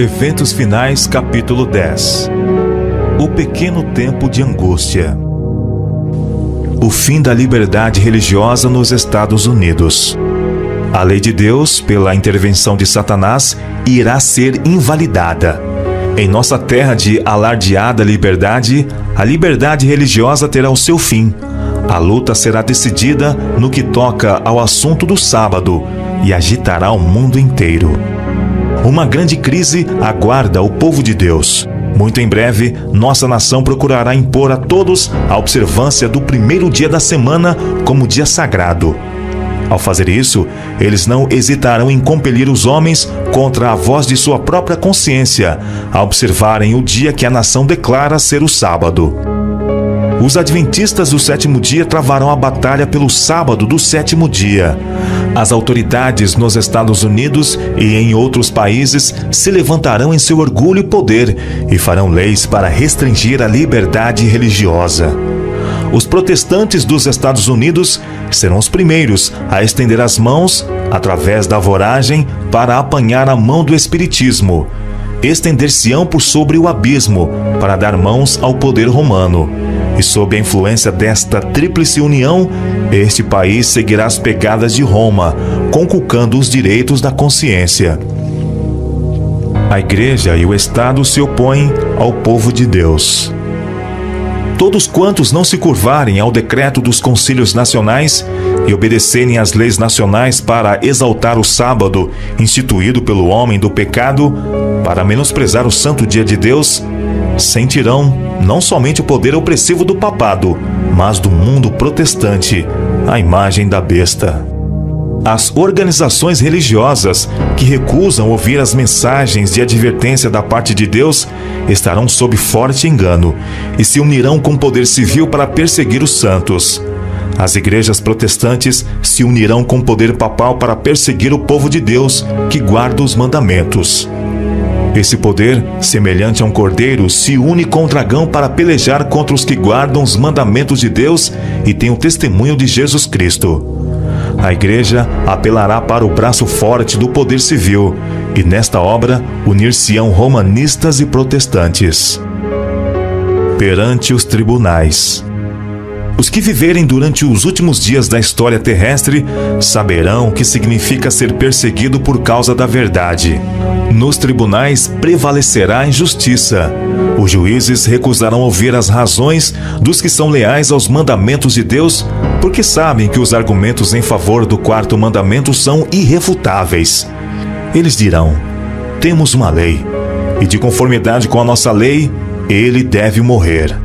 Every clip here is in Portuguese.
Eventos Finais, capítulo 10. O pequeno tempo de angústia. O fim da liberdade religiosa nos Estados Unidos. A lei de Deus, pela intervenção de Satanás, irá ser invalidada. Em nossa terra de alardeada liberdade, a liberdade religiosa terá o seu fim. A luta será decidida no que toca ao assunto do sábado e agitará o mundo inteiro. Uma grande crise aguarda o povo de Deus. Muito em breve, nossa nação procurará impor a todos a observância do primeiro dia da semana como dia sagrado. Ao fazer isso, eles não hesitarão em compelir os homens contra a voz de sua própria consciência a observarem o dia que a nação declara ser o sábado. Os adventistas do sétimo dia travarão a batalha pelo sábado do sétimo dia. As autoridades nos Estados Unidos e em outros países se levantarão em seu orgulho e poder e farão leis para restringir a liberdade religiosa. Os protestantes dos Estados Unidos serão os primeiros a estender as mãos, através da voragem, para apanhar a mão do espiritismo. Estender-se-ão por sobre o abismo, para dar mãos ao poder romano. E sob a influência desta tríplice união, este país seguirá as pegadas de Roma, conculcando os direitos da consciência. A Igreja e o Estado se opõem ao povo de Deus. Todos quantos não se curvarem ao decreto dos concílios nacionais e obedecerem às leis nacionais para exaltar o sábado, instituído pelo homem do pecado, para menosprezar o santo dia de Deus, sentirão não somente o poder opressivo do papado, mas do mundo protestante, a imagem da besta. As organizações religiosas que recusam ouvir as mensagens de advertência da parte de Deus estarão sob forte engano e se unirão com o poder civil para perseguir os santos. As igrejas protestantes se unirão com o poder papal para perseguir o povo de Deus que guarda os mandamentos. Esse poder, semelhante a um cordeiro, se une com o dragão para pelejar contra os que guardam os mandamentos de Deus e têm o testemunho de Jesus Cristo. A Igreja apelará para o braço forte do poder civil e, nesta obra, unir-se-ão romanistas e protestantes. Perante os tribunais. Os que viverem durante os últimos dias da história terrestre saberão o que significa ser perseguido por causa da verdade. Nos tribunais prevalecerá a injustiça. Os juízes recusarão ouvir as razões dos que são leais aos mandamentos de Deus, porque sabem que os argumentos em favor do quarto mandamento são irrefutáveis. Eles dirão: temos uma lei, e de conformidade com a nossa lei, ele deve morrer.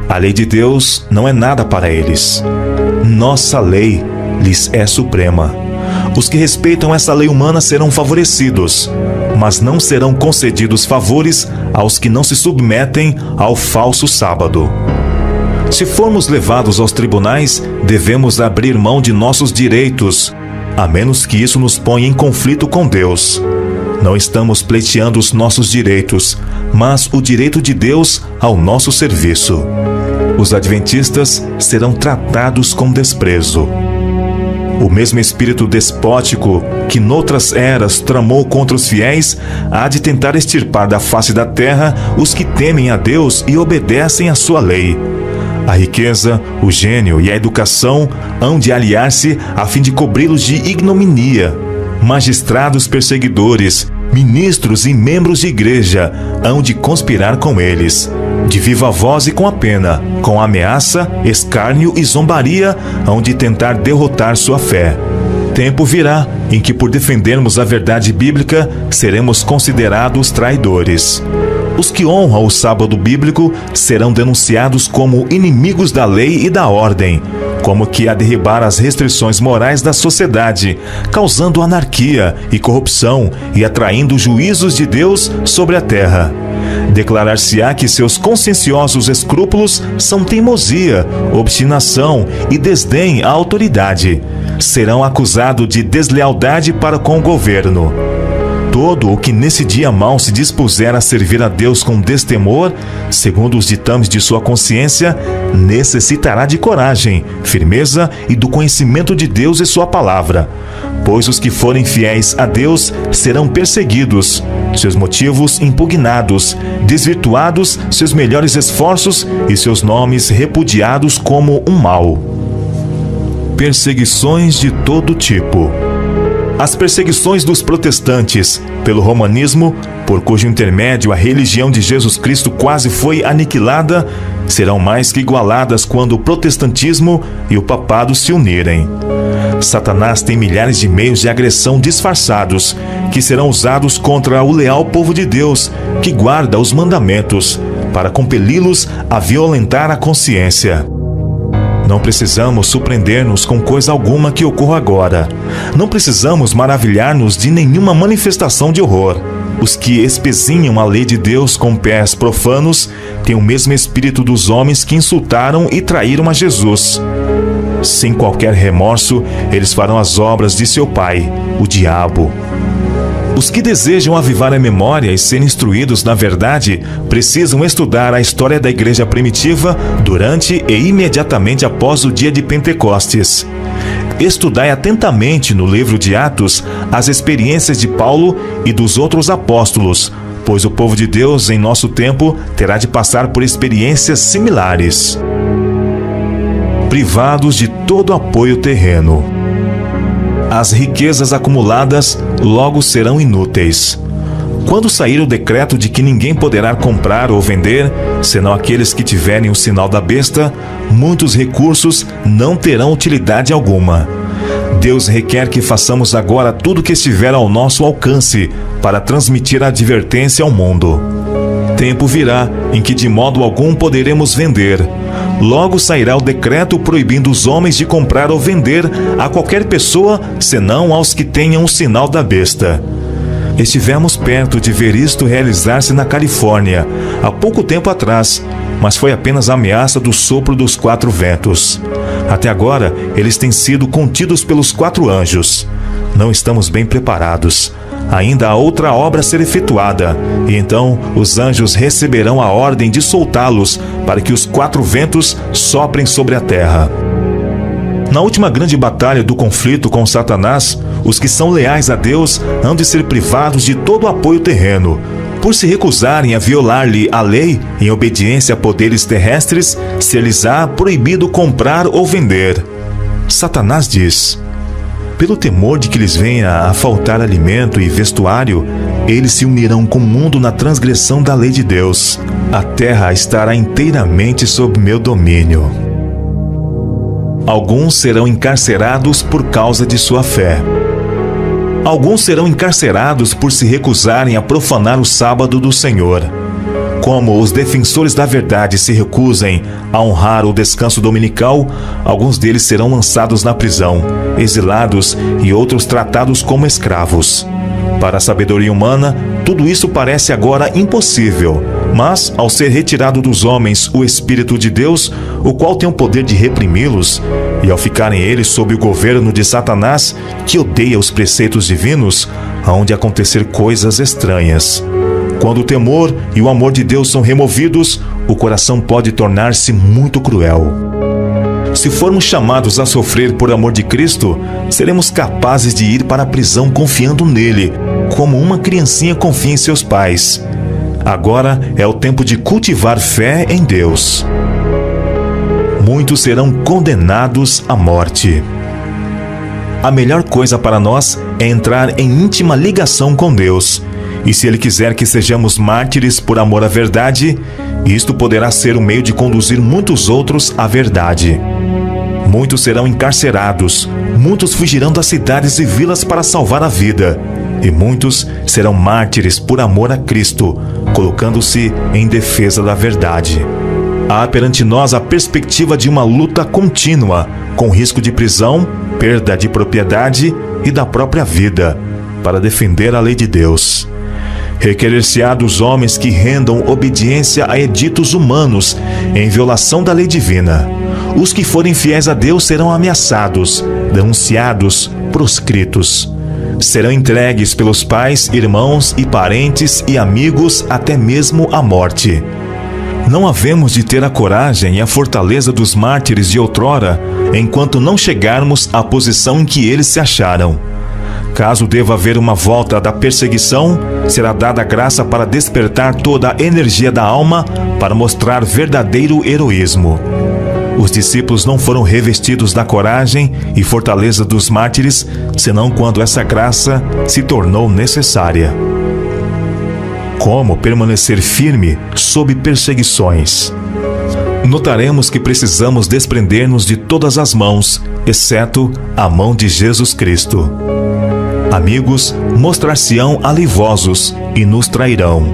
A lei de Deus não é nada para eles. Nossa lei lhes é suprema. Os que respeitam essa lei humana serão favorecidos, mas não serão concedidos favores aos que não se submetem ao falso sábado. Se formos levados aos tribunais, devemos abrir mão de nossos direitos, a menos que isso nos ponha em conflito com Deus. Não estamos pleiteando os nossos direitos, mas o direito de Deus ao nosso serviço. Os adventistas serão tratados com desprezo. O mesmo espírito despótico que noutras eras tramou contra os fiéis há de tentar extirpar da face da terra os que temem a Deus e obedecem à sua lei. A riqueza, o gênio e a educação hão de aliar-se a fim de cobri-los de ignominia. Magistrados perseguidores, ministros e membros de igreja hão de conspirar com eles. De viva voz e com a pena, com ameaça, escárnio e zombaria, hão de tentar derrotar sua fé. Tempo virá em que, por defendermos a verdade bíblica, seremos considerados traidores. Os que honram o sábado bíblico serão denunciados como inimigos da lei e da ordem, como que a derribar as restrições morais da sociedade, causando anarquia e corrupção e atraindo juízos de Deus sobre a terra. Declarar-se-á que seus conscienciosos escrúpulos são teimosia, obstinação e desdém à autoridade. Serão acusados de deslealdade para com o governo. Todo o que nesse dia mau se dispuser a servir a Deus com destemor, segundo os ditames de sua consciência, necessitará de coragem, firmeza e do conhecimento de Deus e sua palavra. Pois os que forem fiéis a Deus serão perseguidos, seus motivos impugnados, desvirtuados seus melhores esforços e seus nomes repudiados como um mal. Perseguições de todo tipo. As perseguições dos protestantes pelo romanismo, por cujo intermédio a religião de Jesus Cristo quase foi aniquilada, serão mais que igualadas quando o protestantismo e o papado se unirem. Satanás tem milhares de meios de agressão disfarçados, que serão usados contra o leal povo de Deus, que guarda os mandamentos, para compeli-los a violentar a consciência. Não precisamos surpreender-nos com coisa alguma que ocorra agora. Não precisamos maravilhar-nos de nenhuma manifestação de horror. Os que espezinham a lei de Deus com pés profanos têm o mesmo espírito dos homens que insultaram e traíram a Jesus. Sem qualquer remorso, eles farão as obras de seu pai, o diabo. Os que desejam avivar a memória e ser instruídos na verdade precisam estudar a história da igreja primitiva durante e imediatamente após o dia de Pentecostes. Estudai atentamente no livro de Atos as experiências de Paulo e dos outros apóstolos, pois o povo de Deus em nosso tempo terá de passar por experiências similares. Privados de todo apoio terreno. As riquezas acumuladas logo serão inúteis. Quando sair o decreto de que ninguém poderá comprar ou vender, senão aqueles que tiverem o sinal da besta, muitos recursos não terão utilidade alguma. Deus requer que façamos agora tudo o que estiver ao nosso alcance para transmitir a advertência ao mundo. Tempo virá em que de modo algum poderemos vender. Logo sairá o decreto proibindo os homens de comprar ou vender a qualquer pessoa, senão aos que tenham o sinal da besta. Estivemos perto de ver isto realizar-se na Califórnia, há pouco tempo atrás, mas foi apenas a ameaça do sopro dos 4 ventos. Até agora, eles têm sido contidos pelos 4 anjos. Não estamos bem preparados. Ainda há outra obra a ser efetuada, e então os anjos receberão a ordem de soltá-los para que os 4 ventos soprem sobre a terra. Na última grande batalha do conflito com Satanás, os que são leais a Deus hão de ser privados de todo apoio terreno. Por se recusarem a violar-lhe a lei, em obediência a poderes terrestres, ser-lhes-á proibido comprar ou vender. Satanás diz: pelo temor de que lhes venha a faltar alimento e vestuário, eles se unirão com o mundo na transgressão da lei de Deus. A terra estará inteiramente sob meu domínio. Alguns serão encarcerados por causa de sua fé. Alguns serão encarcerados por se recusarem a profanar o sábado do Senhor. Como os defensores da verdade se recusem a honrar o descanso dominical, alguns deles serão lançados na prisão, exilados e outros tratados como escravos. Para a sabedoria humana, tudo isso parece agora impossível, mas ao ser retirado dos homens o Espírito de Deus, o qual tem o poder de reprimi-los, e ao ficarem eles sob o governo de Satanás, que odeia os preceitos divinos, hão de acontecer coisas estranhas. Quando o temor e o amor de Deus são removidos, o coração pode tornar-se muito cruel. Se formos chamados a sofrer por amor de Cristo, seremos capazes de ir para a prisão confiando nele, como uma criancinha confia em seus pais. Agora é o tempo de cultivar fé em Deus. Muitos serão condenados à morte. A melhor coisa para nós é entrar em íntima ligação com Deus. E se Ele quiser que sejamos mártires por amor à verdade, isto poderá ser o meio de conduzir muitos outros à verdade. Muitos serão encarcerados, muitos fugirão das cidades e vilas para salvar a vida, e muitos serão mártires por amor a Cristo, colocando-se em defesa da verdade. Há perante nós a perspectiva de uma luta contínua, com risco de prisão, perda de propriedade e da própria vida, para defender a lei de Deus. Requerer-se-á dos homens que rendam obediência a editos humanos em violação da lei divina. Os que forem fiéis a Deus serão ameaçados, denunciados, proscritos. serão entregues pelos pais, irmãos e parentes e amigos até mesmo à morte. Não havemos de ter a coragem e a fortaleza dos mártires de outrora, enquanto não chegarmos à posição em que eles se acharam. Caso deva haver uma volta da perseguição, será dada graça para despertar toda a energia da alma para mostrar verdadeiro heroísmo. Os discípulos não foram revestidos da coragem e fortaleza dos mártires, senão quando essa graça se tornou necessária. Como permanecer firme sob perseguições? Notaremos que precisamos desprender-nos de todas as mãos, exceto a mão de Jesus Cristo. Amigos mostrar-se-ão alivosos e nos trairão.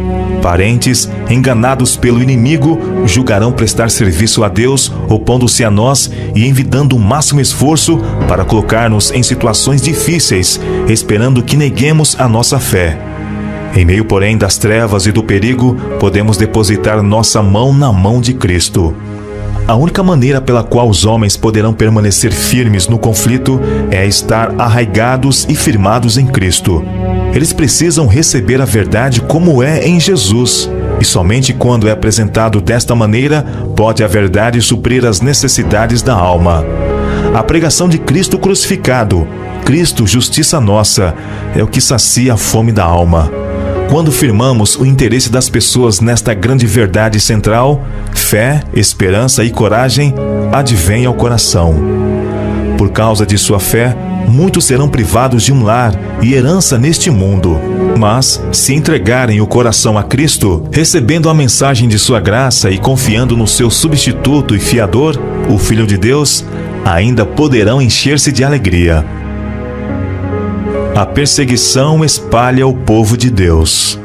Parentes, enganados pelo inimigo, julgarão prestar serviço a Deus, opondo-se a nós e envidando o máximo esforço para colocar-nos em situações difíceis, esperando que neguemos a nossa fé. Em meio, porém, das trevas e do perigo, podemos depositar nossa mão na mão de Cristo. A única maneira pela qual os homens poderão permanecer firmes no conflito é estar arraigados e firmados em Cristo. Eles precisam receber a verdade como é em Jesus, e somente quando é apresentado desta maneira pode a verdade suprir as necessidades da alma. A pregação de Cristo crucificado, Cristo, justiça nossa, é o que sacia a fome da alma. Quando firmamos o interesse das pessoas nesta grande verdade central, fé, esperança e coragem advêm ao coração. Por causa de sua fé, muitos serão privados de um lar e herança neste mundo. Mas, se entregarem o coração a Cristo, recebendo a mensagem de sua graça e confiando no seu substituto e fiador, o Filho de Deus, ainda poderão encher-se de alegria. A perseguição espalha o povo de Deus.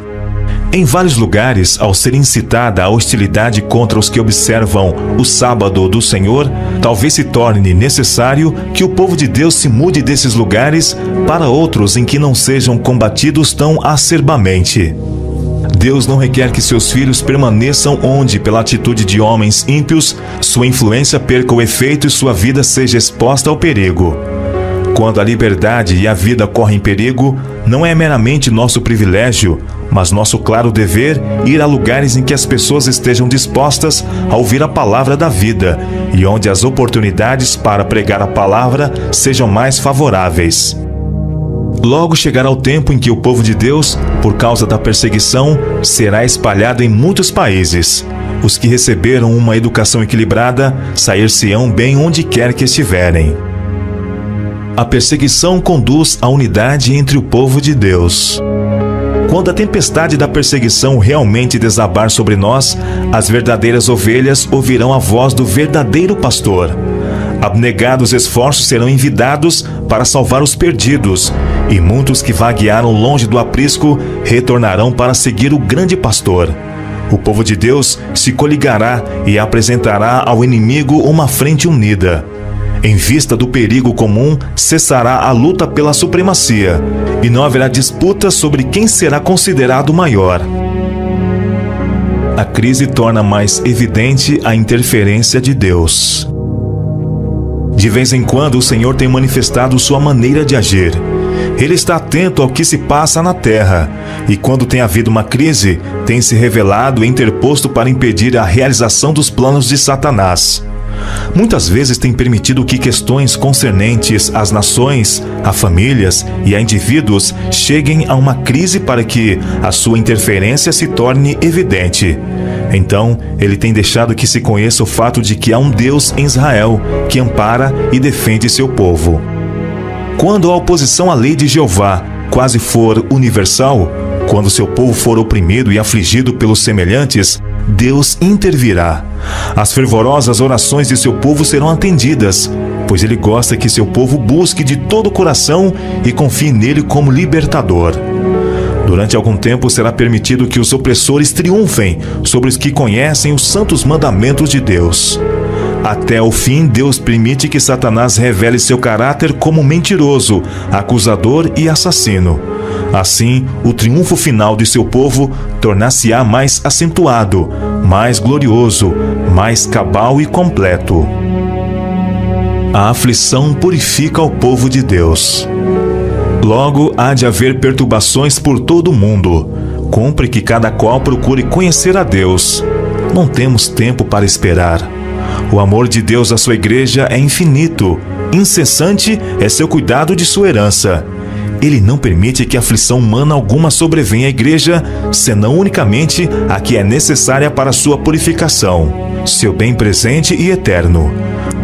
Em vários lugares, ao ser incitada a hostilidade contra os que observam o sábado do Senhor, talvez se torne necessário que o povo de Deus se mude desses lugares para outros em que não sejam combatidos tão acerbamente. Deus não requer que seus filhos permaneçam onde, pela atitude de homens ímpios, sua influência perca o efeito e sua vida seja exposta ao perigo. Quando a liberdade e a vida correm perigo, não é meramente nosso privilégio, mas nosso claro dever ir a lugares em que as pessoas estejam dispostas a ouvir a palavra da vida e onde as oportunidades para pregar a palavra sejam mais favoráveis. Logo chegará o tempo em que o povo de Deus, por causa da perseguição, será espalhado em muitos países. Os que receberam uma educação equilibrada sair-se-ão bem onde quer que estiverem. A perseguição conduz à unidade entre o povo de Deus. Quando a tempestade da perseguição realmente desabar sobre nós, as verdadeiras ovelhas ouvirão a voz do verdadeiro pastor. Abnegados esforços serão envidados para salvar os perdidos, e muitos que vaguearam longe do aprisco retornarão para seguir o grande pastor. O povo de Deus se coligará e apresentará ao inimigo uma frente unida. Em vista do perigo comum, cessará a luta pela supremacia, e não haverá disputa sobre quem será considerado maior. A crise torna mais evidente a interferência de Deus. De vez em quando, o Senhor tem manifestado sua maneira de agir. Ele está atento ao que se passa na terra, e quando tem havido uma crise, tem se revelado e interposto para impedir a realização dos planos de Satanás. Muitas vezes tem permitido que questões concernentes às nações, a famílias e a indivíduos cheguem a uma crise para que a sua interferência se torne evidente. Então, ele tem deixado que se conheça o fato de que há um Deus em Israel que ampara e defende seu povo. Quando a oposição à lei de Jeová quase for universal, quando seu povo for oprimido e afligido pelos semelhantes, Deus intervirá. As fervorosas orações de seu povo serão atendidas, pois ele gosta que seu povo busque de todo o coração e confie nele como libertador. Durante algum tempo será permitido que os opressores triunfem sobre os que conhecem os santos mandamentos de Deus. Até o fim, Deus permite que Satanás revele seu caráter como mentiroso, acusador e assassino. Assim, o triunfo final de seu povo tornar-se-á mais acentuado, mais glorioso, mais cabal e completo. A aflição purifica o povo de Deus. Logo, há de haver perturbações por todo o mundo. Cumpre que cada qual procure conhecer a Deus. Não temos tempo para esperar. O amor de Deus à sua igreja é infinito. Incessante é seu cuidado de sua herança. Ele não permite que aflição humana alguma sobrevenha à igreja, senão unicamente a que é necessária para sua purificação, seu bem presente e eterno.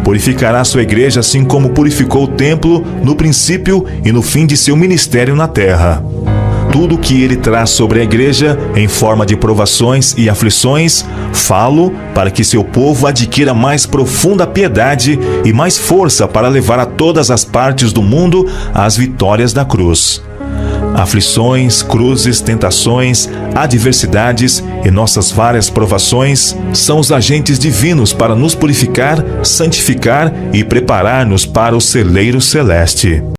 Purificará sua igreja assim como purificou o templo no princípio e no fim de seu ministério na terra. Tudo o que ele traz sobre a igreja, em forma de provações e aflições, falo para que seu povo adquira mais profunda piedade e mais força para levar a todas as partes do mundo as vitórias da cruz. Aflições, cruzes, tentações, adversidades e nossas várias provações são os agentes divinos para nos purificar, santificar e preparar-nos para o celeiro celeste.